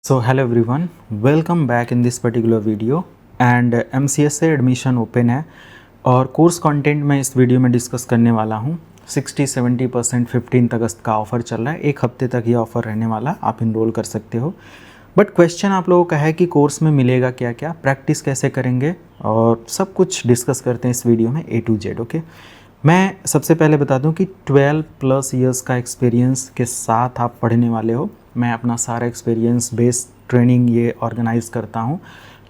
So hello everyone, welcome back in this particular video and MCSA admission open है और course content मैं इस video में discuss करने वाला हूँ। 60-70% 15 अगस्त का ऑफ़र चल रहा है, एक हफ्ते तक ये ऑफ़र रहने वाला, आप इनरोल कर सकते हो। बट क्वेश्चन आप लोगों का है कि कोर्स में मिलेगा क्या क्या, प्रैक्टिस कैसे करेंगे और सब कुछ डिस्कस करते हैं इस वीडियो में A to Z। ओके, मैं सबसे पहले बता दूं कि 12+ ईयर्स का एक्सपीरियंस के साथ आप पढ़ने वाले हो। मैं अपना सारा एक्सपीरियंस बेस्ड ट्रेनिंग ये ऑर्गेनाइज़ करता हूँ।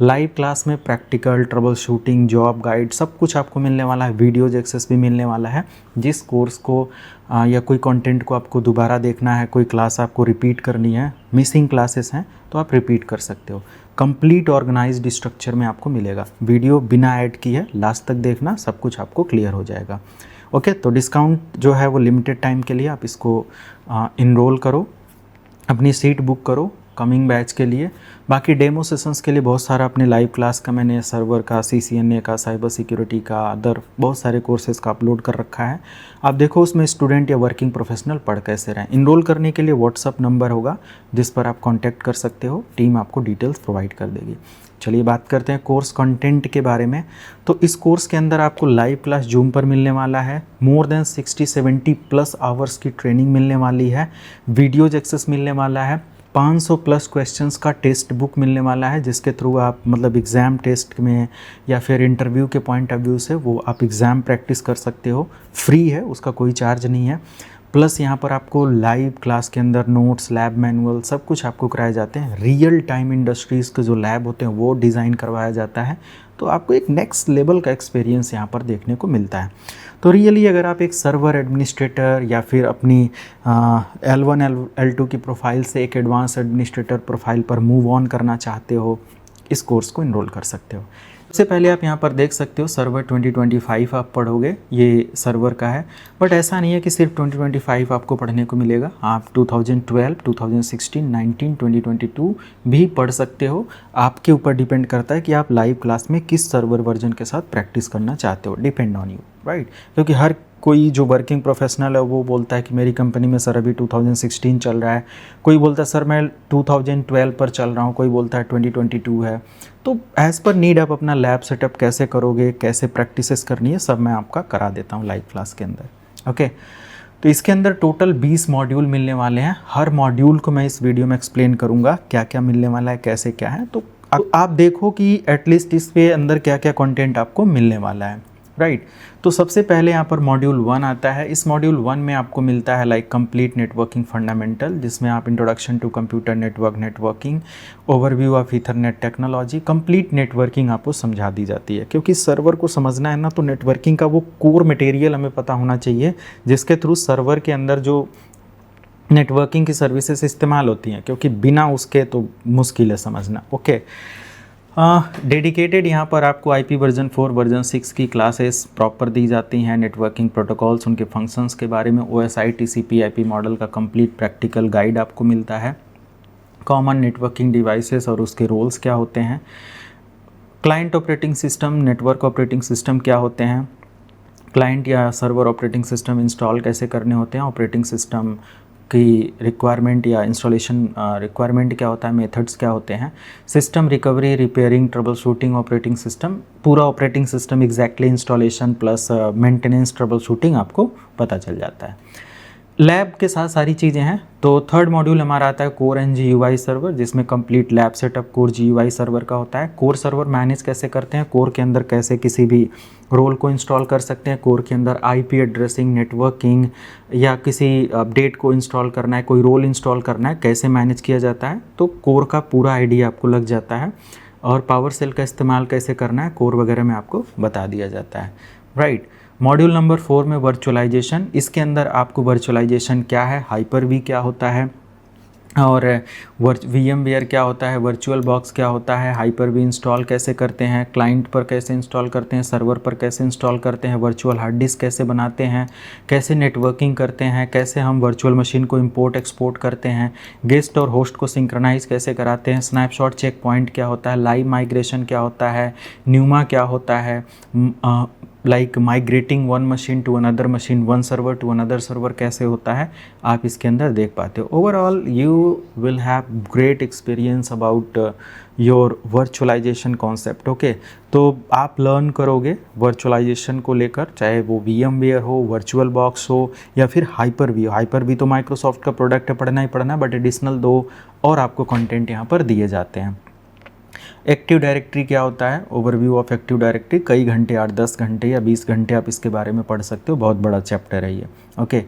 लाइव क्लास में practical, trouble shooting, job guide सब कुछ आपको मिलने वाला है, वीडियोज एक्सेस भी मिलने वाला है। जिस कोर्स को या कोई कंटेंट को आपको दोबारा देखना है, कोई क्लास आपको रिपीट करनी है, मिसिंग क्लासेस हैं तो आप रिपीट कर सकते हो। कंप्लीट ऑर्गेनाइज्ड स्ट्रक्चर में आपको मिलेगा, वीडियो बिना ऐड किए लास्ट तक देखना, सब कुछ आपको क्लियर हो जाएगा। ओके, तो डिस्काउंट जो है वो लिमिटेड टाइम के लिए, आप इसको इनरोल करो, अपनी सीट बुक करो कमिंग बैच के लिए। बाकी डेमो सेशंस के लिए बहुत सारा अपने लाइव क्लास का मैंने सर्वर का, CCNA का, साइबर सिक्योरिटी का, अदर बहुत सारे कोर्सेज़ का अपलोड कर रखा है। आप देखो उसमें स्टूडेंट या वर्किंग प्रोफेशनल पढ़ कैसे रहें। इनरोल करने के लिए व्हाट्सअप नंबर होगा जिस पर आप कॉन्टैक्ट कर सकते हो, टीम आपको डिटेल्स प्रोवाइड कर देगी। चलिए बात करते हैं कोर्स कंटेंट के बारे में। तो इस कोर्स के अंदर आपको लाइव क्लास जूम पर मिलने वाला है, मोर देन 60-70+ आवर्स की ट्रेनिंग मिलने वाली है, वीडियोज एक्सेस मिलने वाला है, 500+ क्वेश्चंस का टेस्ट बुक मिलने वाला है जिसके थ्रू आप मतलब एग्ज़ाम टेस्ट में या फिर इंटरव्यू के पॉइंट ऑफ व्यू से वो आप एग्ज़ाम प्रैक्टिस कर सकते हो। फ्री है, उसका कोई चार्ज नहीं है। प्लस यहाँ पर आपको लाइव क्लास के अंदर नोट्स, लैब मैनुअल सब कुछ आपको कराए जाते हैं। रियल टाइम इंडस्ट्रीज़ के जो लैब होते हैं वो डिज़ाइन करवाया जाता है, तो आपको एक नेक्स्ट लेवल का एक्सपीरियंस यहाँ पर देखने को मिलता है। तो रियली अगर आप एक सर्वर एडमिनिस्ट्रेटर या फिर अपनी L1 L2 की प्रोफाइल से एक एडवांस एडमिनिस्ट्रेटर प्रोफाइल पर मूव ऑन करना चाहते हो, इस कोर्स को इनरोल कर सकते हो। सबसे पहले आप यहाँ पर देख सकते हो सर्वर 2025 आप पढ़ोगे, ये सर्वर का है। बट ऐसा नहीं है कि सिर्फ 2025 आपको पढ़ने को मिलेगा, आप 2012, 2016, 19, 2022 भी पढ़ सकते हो। आपके ऊपर डिपेंड करता है कि आप लाइव क्लास में किस सर्वर वर्जन के साथ प्रैक्टिस करना चाहते हो, डिपेंड ऑन यू, राइट। क्योंकि हर कोई जो वर्किंग प्रोफेशनल है वो बोलता है कि मेरी कंपनी में सर अभी 2016 चल रहा है, कोई बोलता है सर मैं 2012 पर चल रहा हूँ, कोई बोलता है 2022 है। तो एज़ पर नीड आप अपना लैब सेटअप कैसे करोगे, कैसे प्रैक्टिसेस करनी है, सब मैं आपका करा देता हूँ लाइव क्लास के अंदर। ओके, तो इसके अंदर टोटल 20 मॉड्यूल मिलने वाले हैं। हर मॉड्यूल को मैं इस वीडियो में एक्सप्लेन करूँगा क्या क्या मिलने वाला है, कैसे क्या है। तो आप देखो कि एटलीस्ट इसके अंदर क्या क्या कंटेंट आपको मिलने वाला है, राइट। तो सबसे पहले यहाँ पर मॉड्यूल 1 आता है। इस मॉड्यूल 1 में आपको मिलता है लाइक कंप्लीट नेटवर्किंग फंडामेंटल, जिसमें आप introduction to computer networking, overview of ethernet technology, complete networking आपको समझा दी जाती है। क्योंकि सर्वर को समझना है ना, तो नेटवर्किंग का वो कोर मटेरियल हमें पता होना चाहिए जिसके थ्रू सर्वर के अंदर जो नेटवर्किंग की सर्विसेज इस्तेमाल होती हैं, क्योंकि बिना उसके तो मुश्किल है समझना। ओके, डेडिकेटेड यहाँ पर आपको IP वर्जन 4, वर्जन 6 की क्लासेस प्रॉपर दी जाती हैं। नेटवर्किंग प्रोटोकॉल्स, उनके फंक्शंस के बारे में, OSI TCP IP मॉडल का कंप्लीट प्रैक्टिकल गाइड आपको मिलता है। कॉमन नेटवर्किंग डिवाइसेस और उसके रोल्स क्या होते हैं, client operating system, network operating system क्या होते हैं, क्लाइंट या सर्वर ऑपरेटिंग सिस्टम इंस्टॉल कैसे करने होते हैं, ऑपरेटिंग सिस्टम की रिक्वायरमेंट या इंस्टॉलेशन रिक्वायरमेंट क्या होता है, मेथड्स क्या होते हैं, system recovery, repairing, troubleshooting, operating system, पूरा operating system exactly installation plus maintenance, troubleshooting आपको पता चल जाता है। लैब के साथ सारी चीज़ें हैं। तो थर्ड मॉड्यूल हमारा आता है कोर एंड GUI सर्वर, जिसमें complete lab setup core GUI server का होता है। कोर सर्वर मैनेज कैसे करते हैं, कोर के अंदर कैसे किसी भी रोल को इंस्टॉल कर सकते हैं, कोर के अंदर IP एड्रेसिंग, नेटवर्किंग या किसी अपडेट को इंस्टॉल करना है, कोई रोल इंस्टॉल करना है, कैसे मैनेज किया जाता है, तो कोर का पूरा आइडिया आपको लग जाता है। और पावर सेल का इस्तेमाल कैसे करना है कोर वगैरह में आपको बता दिया जाता है, राइट। मॉड्यूल नंबर 4 में वर्चुअलाइजेशन, इसके अंदर आपको वर्चुअलाइजेशन क्या है, हाइपर-V क्या होता है और VMware क्या होता है, वर्चुअल बॉक्स क्या होता है, हाइपर-V इंस्टॉल कैसे करते हैं, क्लाइंट पर कैसे इंस्टॉल करते हैं, सर्वर पर कैसे इंस्टॉल करते हैं, वर्चुअल हार्ड डिस्क कैसे बनाते हैं, कैसे नेटवर्किंग करते हैं, कैसे हम वर्चुअल मशीन को इंपोर्ट एक्सपोर्ट करते हैं, गेस्ट और होस्ट को सिंक्रोनाइज कैसे कराते हैं, स्नैपशॉट चेक पॉइंट क्या होता है, लाइव माइग्रेशन क्या होता है, न्यूमा क्या होता है, like migrating one machine to another machine, one server to another server कैसे होता है आप इसके अंदर देख पाते हो। Overall you will have great experience about your virtualization concept. Okay, तो आप लर्न करोगे वर्चुअलाइजेशन को लेकर, चाहे वो VMware हो, वर्चुअल बॉक्स हो या फिर हाइपर-वी। हाइपर-वी तो माइक्रोसॉफ्ट का प्रोडक्ट है, पढ़ना ही पढ़ना, बट एडिशनल 2 और आपको कंटेंट यहाँ पर दिए जाते हैं। एक्टिव डायरेक्टरी क्या होता है, ओवरव्यू ऑफ एक्टिव डायरेक्टरी, कई घंटे 8-10 घंटे या 20 घंटे आप इसके बारे में पढ़ सकते हो, बहुत बड़ा चैप्टर है ये। ओके,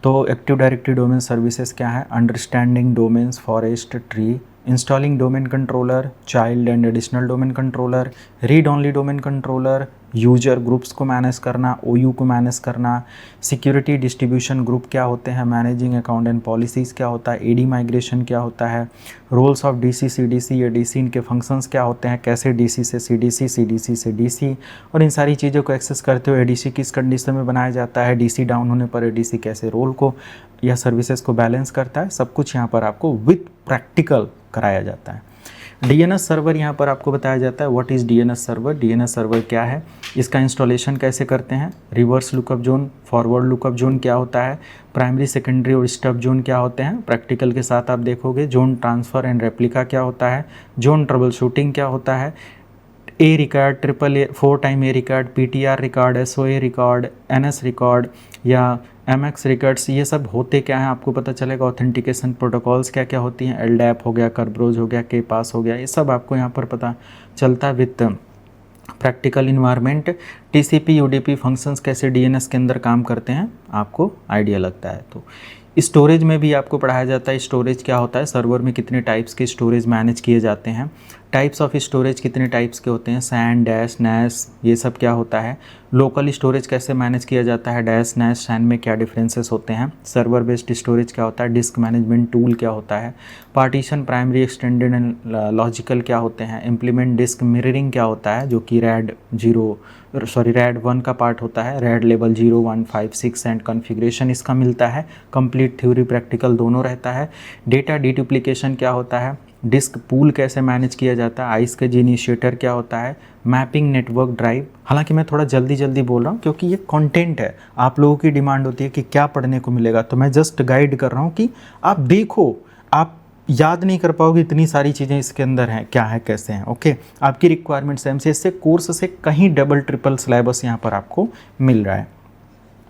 तो एक्टिव डायरेक्टरी डोमेन सर्विसेज क्या है, understanding domains, forest tree, installing domain controller, child and additional domain controller, read only domain controller, user groups को मैनेज करना, OU को मैनेज करना, सिक्योरिटी डिस्ट्रीब्यूशन ग्रुप क्या होते हैं, मैनेजिंग अकाउंट एंड पॉलिसीज़ क्या होता है, AD माइग्रेशन क्या होता है, रोल्स ऑफ DC CDC या DC इनके फंक्शंस क्या होते हैं, कैसे DC से CDC, CDC से DC, और इन सारी चीज़ों को एक्सेस करते हुए ADC किस कंडीशन में बनाया जाता है, DC डाउन होने पर ADC कैसे रोल को या सर्विसेज को बैलेंस करता है, सब कुछ यहाँ पर आपको विथ प्रैक्टिकल कराया जाता है। DNS सर्वर यहाँ पर आपको बताया जाता है, what is DNS server, DNS server क्या है, इसका इंस्टॉलेशन कैसे करते हैं, reverse lookup zone, forward lookup zone क्या होता है, प्राइमरी सेकेंडरी और स्टब जोन क्या होते हैं, प्रैक्टिकल के साथ आप देखोगे, जोन ट्रांसफ़र एंड रेप्लिका क्या होता है, जोन ट्रबल शूटिंग क्या होता है, A record, triple A 4 time A record, PTR record, SOA record, NS record या MX रिकॉर्ड्स, ये सब होते क्या हैं आपको पता चलेगा। ऑथेंटिकेशन प्रोटोकॉल्स क्या क्या होती हैं, LDAP हो गया, करब्रोज हो गया, KPass हो गया, ये सब आपको यहाँ पर पता चलता है with practical environment. TCP UDP functions कैसे DNS के अंदर काम करते हैं आपको आइडिया लगता है। तो स्टोरेज में भी आपको पढ़ाया जाता है, स्टोरेज क्या होता है, सर्वर में कितने टाइप्स के स्टोरेज मैनेज किए जाते हैं, टाइप्स ऑफ स्टोरेज कितने टाइप्स के होते हैं, SAN, डैश, NAS, ये सब क्या होता है, लोकल स्टोरेज कैसे मैनेज किया जाता है, डैश, NAS, SAN में क्या डिफरेंसेस होते हैं, सर्वर बेस्ड स्टोरेज क्या होता है, डिस्क मैनेजमेंट टूल क्या होता है, partition, primary, extended and logical क्या होते हैं, इम्प्लीमेंट डिस्क मिररिंग क्या होता है जो कि RAID 1 का पार्ट होता है, RAID लेवल 0, 1, 5, 6 एंड कॉन्फ़िगरेशन इसका मिलता है, कंप्लीट थ्योरी प्रैक्टिकल दोनों रहता है। डेटा डिडुप्लिकेशन क्या होता है, डिस्क पूल कैसे मैनेज किया जाता है, आइस के इनिशिएटर क्या होता है, मैपिंग नेटवर्क ड्राइव। हालांकि मैं थोड़ा जल्दी जल्दी बोल रहा हूँ क्योंकि ये कंटेंट है, आप लोगों की डिमांड होती है कि क्या पढ़ने को मिलेगा, तो मैं जस्ट गाइड कर रहा हूँ कि आप देखो, आप याद नहीं कर पाओगे, इतनी सारी चीज़ें इसके अंदर हैं, क्या है कैसे हैं। ओके, आपकी रिक्वायरमेंट्स MCS से कोर्स से कहीं डबल ट्रिपल सिलेबस यहाँ पर आपको मिल रहा है,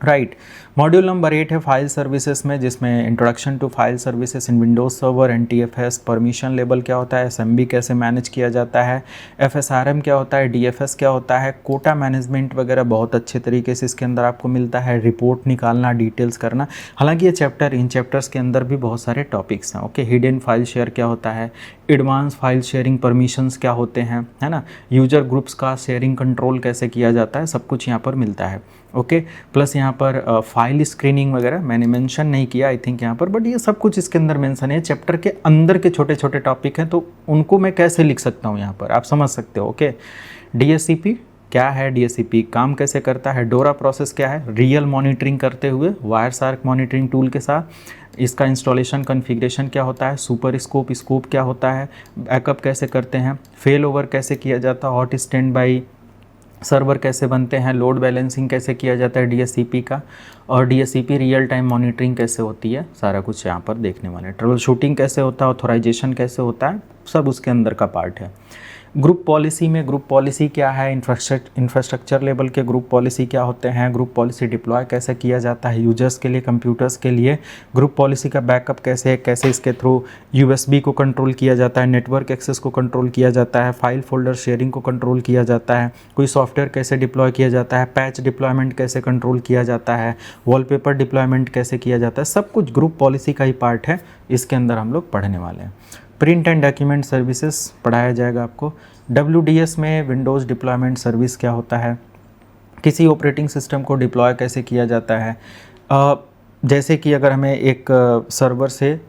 राइट। मॉड्यूल नंबर 8 है फाइल सर्विसेज में, जिसमें introduction to file services in Windows server, NTFS, permission level क्या होता है, SMB कैसे मैनेज किया जाता है, FSRM क्या होता है, DFS क्या होता है, कोटा मैनेजमेंट वगैरह बहुत अच्छे तरीके से इसके अंदर आपको मिलता है, रिपोर्ट निकालना, डिटेल्स करना। हालांकि ये इन चैप्टर्स के अंदर भी बहुत सारे टॉपिक्स हैं। ओके, हिडन फाइल शेयर क्या होता है, एडवांस फाइल शेयरिंग परमिशंस क्या होते हैं, है ना, यूजर ग्रुप्स का शेयरिंग कंट्रोल कैसे किया जाता है, सब कुछ यहाँ पर मिलता है। ओके, प्लस यहाँ पर फाइल स्क्रीनिंग वगैरह मैंने मेंशन नहीं किया आई थिंक यहाँ पर, बट ये सब कुछ इसके अंदर मेंशन है। चैप्टर के अंदर के छोटे छोटे टॉपिक हैं, तो उनको मैं कैसे लिख सकता हूँ यहाँ पर, आप समझ सकते हो। ओके, DSCP क्या है, DSCP काम कैसे करता है, डोरा प्रोसेस क्या है, रियल मॉनिटरिंग करते हुए वायर शार्क मॉनिटरिंग टूल के साथ, इसका इंस्टॉलेशन कॉन्फ़िगरेशन क्या होता है, सुपर स्कोप क्या होता है, बैकअप कैसे करते हैं, फेल ओवर कैसे किया जाता है, हॉट स्टैंड बाई सर्वर कैसे बनते हैं, लोड बैलेंसिंग कैसे किया जाता है DSCP का, और DSCP रियल टाइम मॉनिटरिंग कैसे होती है, सारा कुछ यहाँ पर देखने वाले हैं। ट्रबल शूटिंग कैसे होता है, ऑथोराइजेशन कैसे होता है, सब उसके अंदर का पार्ट है। ग्रुप पॉलिसी में ग्रुप पॉलिसी क्या है, इंफ्रास्ट्रक्चर लेवल के ग्रुप पॉलिसी क्या होते हैं, ग्रुप पॉलिसी डिप्लॉय कैसे किया जाता है यूजर्स के लिए, कंप्यूटर्स के लिए, ग्रुप पॉलिसी का बैकअप कैसे है, कैसे इसके थ्रू USB को कंट्रोल किया जाता है, नेटवर्क एक्सेस को कंट्रोल किया जाता है, फाइल फोल्डर शेयरिंग को कंट्रोल किया जाता है, कोई सॉफ्टवेयर कैसे डिप्लॉय किया जाता है, पैच डिप्लॉयमेंट कैसे कंट्रोल किया जाता है, वॉलपेपर डिप्लॉयमेंट कैसे किया जाता है, सब कुछ ग्रुप पॉलिसी का ही पार्ट है, इसके अंदर हम लोग पढ़ने वाले हैं। प्रिंट एंड डॉक्यूमेंट सर्विसेज पढ़ाया जाएगा आपको। WDS में विंडोज़ डिप्लॉयमेंट सर्विस क्या होता है, किसी ऑपरेटिंग सिस्टम को डिप्लॉय कैसे किया जाता है, जैसे कि अगर हमें एक सर्वर से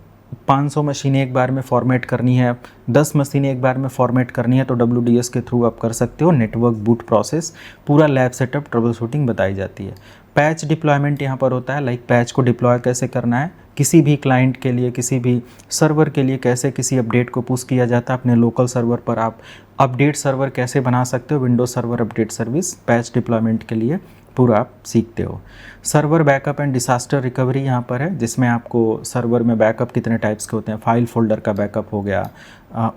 500 मशीनें एक बार में फॉर्मेट करनी है, 10 मशीनें एक बार में फॉर्मेट करनी है तो WDS के थ्रू आप कर सकते हो। नेटवर्क बूट प्रोसेस, पूरा लैब सेटअप, ट्रबल शूटिंग बताई जाती है। पैच डिप्लॉयमेंट यहाँ पर होता है, लाइक पैच को डिप्लॉय कैसे करना है, किसी भी क्लाइंट के लिए, किसी भी सर्वर के लिए कैसे किसी अपडेट को पुश किया जाता है अपने लोकल सर्वर पर, आप अपडेट सर्वर कैसे बना सकते हो, Windows server update service patch deployment के लिए पूरा आप सीखते हो। Server backup and disaster recovery यहाँ पर है, जिसमें आपको सर्वर में बैकअप कितने टाइप्स के होते हैं, फाइल फोल्डर का बैकअप हो गया,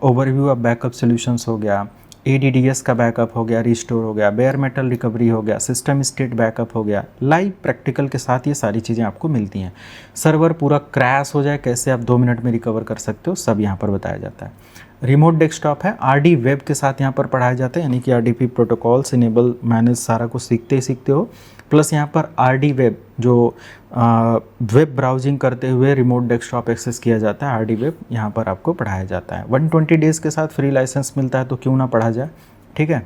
ओवरव्यू ऑफ बैकअप सॉल्यूशंस हो गया, ADDS का बैकअप हो गया, रिस्टोर हो गया, बेयर मेटल रिकवरी हो गया, सिस्टम स्टेट बैकअप हो गया। लाइव प्रैक्टिकल के साथ ये सारी चीज़ें आपको मिलती हैं। सर्वर पूरा क्रैश हो जाए कैसे आप 2 मिनट में रिकवर कर सकते हो, सब यहाँ पर बताया जाता है। रिमोट डेस्कटॉप है, RD वेब के साथ यहाँ पर पढ़ाया जाता है, यानी कि RDP प्रोटोकॉल्स इनेबल मैनेज सारा कुछ सीखते ही सीखते हो। प्लस यहाँ पर RD वेब जो वेब ब्राउजिंग करते हुए रिमोट डेस्कटॉप एक्सेस किया जाता है, RD वेब यहाँ पर आपको पढ़ाया जाता है। 120 डेज़ के साथ फ्री लाइसेंस मिलता है, तो क्यों ना पढ़ा जाए, ठीक है।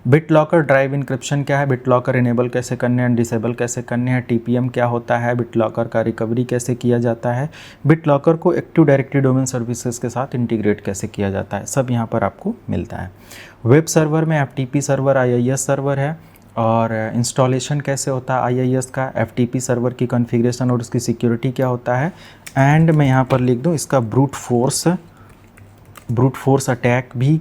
BitLocker ड्राइव इंक्रिप्शन क्या है, BitLocker इनेबल कैसे करने हैं, डिसेबल कैसे करने हैं, TPM क्या होता है, BitLocker का रिकवरी कैसे किया जाता है, BitLocker को एक्टिव डायरेक्टरी डोमेन सर्विसेज के साथ इंटीग्रेट कैसे किया जाता है, सब यहाँ पर आपको मिलता है। वेब सर्वर में FTP सर्वर, IIS सर्वर है, और इंस्टॉलेशन कैसे होता है IIS का, FTP सर्वर की कॉन्फ़िगरेशन और उसकी सिक्योरिटी क्या होता है। एंड मैं यहाँ पर लिख दूँ इसका ब्रूट फोर्स अटैक भी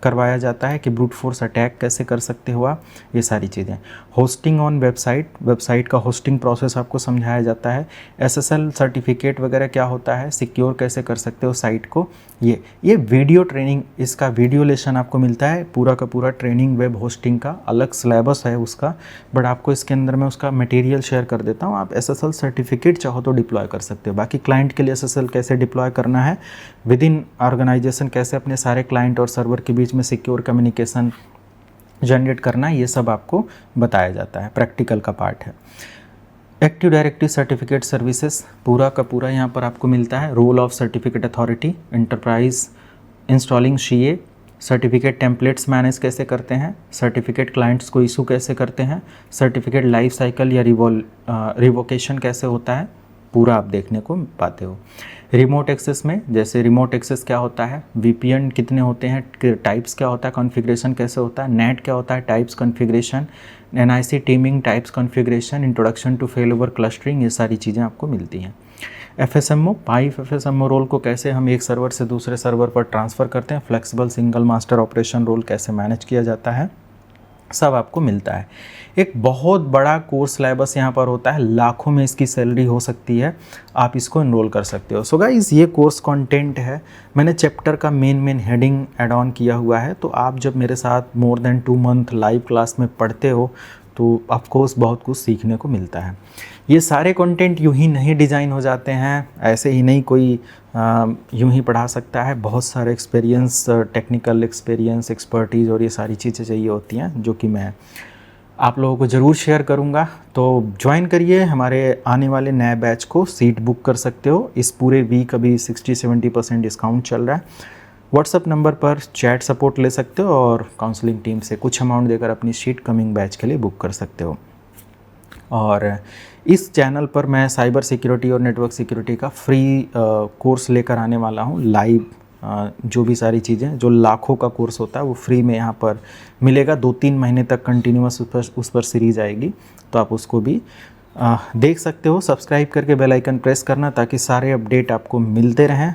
करवाया जाता है कि ब्रूट फोर्स अटैक कैसे कर सकते हो आप, ये सारी चीज़ें। होस्टिंग ऑन वेबसाइट का होस्टिंग प्रोसेस आपको समझाया जाता है। SSL सर्टिफिकेट वगैरह क्या होता है, सिक्योर कैसे कर सकते हो साइट को, ये वीडियो ट्रेनिंग, इसका वीडियो लेसन आपको मिलता है, पूरा का पूरा ट्रेनिंग वेब होस्टिंग का अलग सिलेबस है उसका, बट आपको इसके अंदर मैं उसका मटेरियल शेयर कर देता हूँ। आप SSL सर्टिफिकेट चाहो तो डिप्लॉय कर सकते हो। बाकी क्लाइंट के लिए SSL कैसे डिप्लॉय करना है, विद इन ऑर्गेनाइजेशन कैसे अपने सारे क्लाइंट और सर्वर के बीच में सिक्योर कम्युनिकेशन जनरेट करना है, ये सब आपको बताया जाता है, प्रैक्टिकल का पार्ट है। एक्टिव डायरेक्टरी सर्टिफिकेट सर्विसेज पूरा का पूरा यहाँ पर आपको मिलता है। Role of certificate authority, enterprise installing CA, certificate templates manage कैसे करते हैं, सर्टिफिकेट क्लाइंट्स को इशू कैसे करते हैं, सर्टिफिकेट लाइफ साइकिल या रिवोकेशन कैसे होता है, पूरा आप देखने को पाते हो। रिमोट एक्सेस में जैसे रिमोट एक्सेस क्या होता है, VPN कितने होते हैं, टाइप्स क्या होता है, कॉन्फ़िगरेशन कैसे होता है, नेट क्या होता है, types configuration, NIC teaming, types configuration, introduction to failover clustering, ये सारी चीज़ें आपको मिलती हैं। FSMO, पाइप FSMO रोल को कैसे हम एक सर्वर से दूसरे सर्वर पर ट्रांसफ़र करते हैं, flexible single master operation role कैसे मैनेज किया जाता है, सब आपको मिलता है। एक बहुत बड़ा कोर्स सिलेबस यहाँ पर होता है, लाखों में इसकी सैलरी हो सकती है, आप इसको एनरोल कर सकते हो। सो गाइस, ये कोर्स कंटेंट है, मैंने चैप्टर का मेन हेडिंग ऐड ऑन किया हुआ है, तो आप जब मेरे साथ more than 2 month live class में पढ़ते हो तो ऑफकोर्स बहुत कुछ सीखने को मिलता है। ये सारे कंटेंट यूं ही नहीं डिज़ाइन हो जाते हैं, ऐसे ही नहीं कोई यूं ही पढ़ा सकता है, बहुत सारे एक्सपीरियंस, टेक्निकल एक्सपीरियंस, एक्सपर्टीज़ और ये सारी चीज़ें चाहिए होती हैं, जो कि मैं आप लोगों को ज़रूर शेयर करूंगा। तो ज्वाइन करिए हमारे आने वाले नए बैच को, सीट बुक कर सकते हो। इस पूरे वीक अभी 60-70% डिस्काउंट चल रहा है। व्हाट्सअप नंबर पर चैट सपोर्ट ले सकते हो और काउंसलिंग टीम से कुछ अमाउंट देकर अपनी सीट कमिंग बैच के लिए बुक कर सकते हो। और इस चैनल पर मैं साइबर सिक्योरिटी और नेटवर्क सिक्योरिटी का फ्री कोर्स लेकर आने वाला हूँ। लाइव जो भी सारी चीज़ें, जो लाखों का कोर्स होता है वो फ्री में यहाँ पर मिलेगा। 2-3 महीने तक कंटिन्यूअस उस पर सीरीज़ आएगी, तो आप उसको भी देख सकते हो। सब्सक्राइब करके बेल आइकन प्रेस करना ताकि सारे अपडेट आपको मिलते रहें।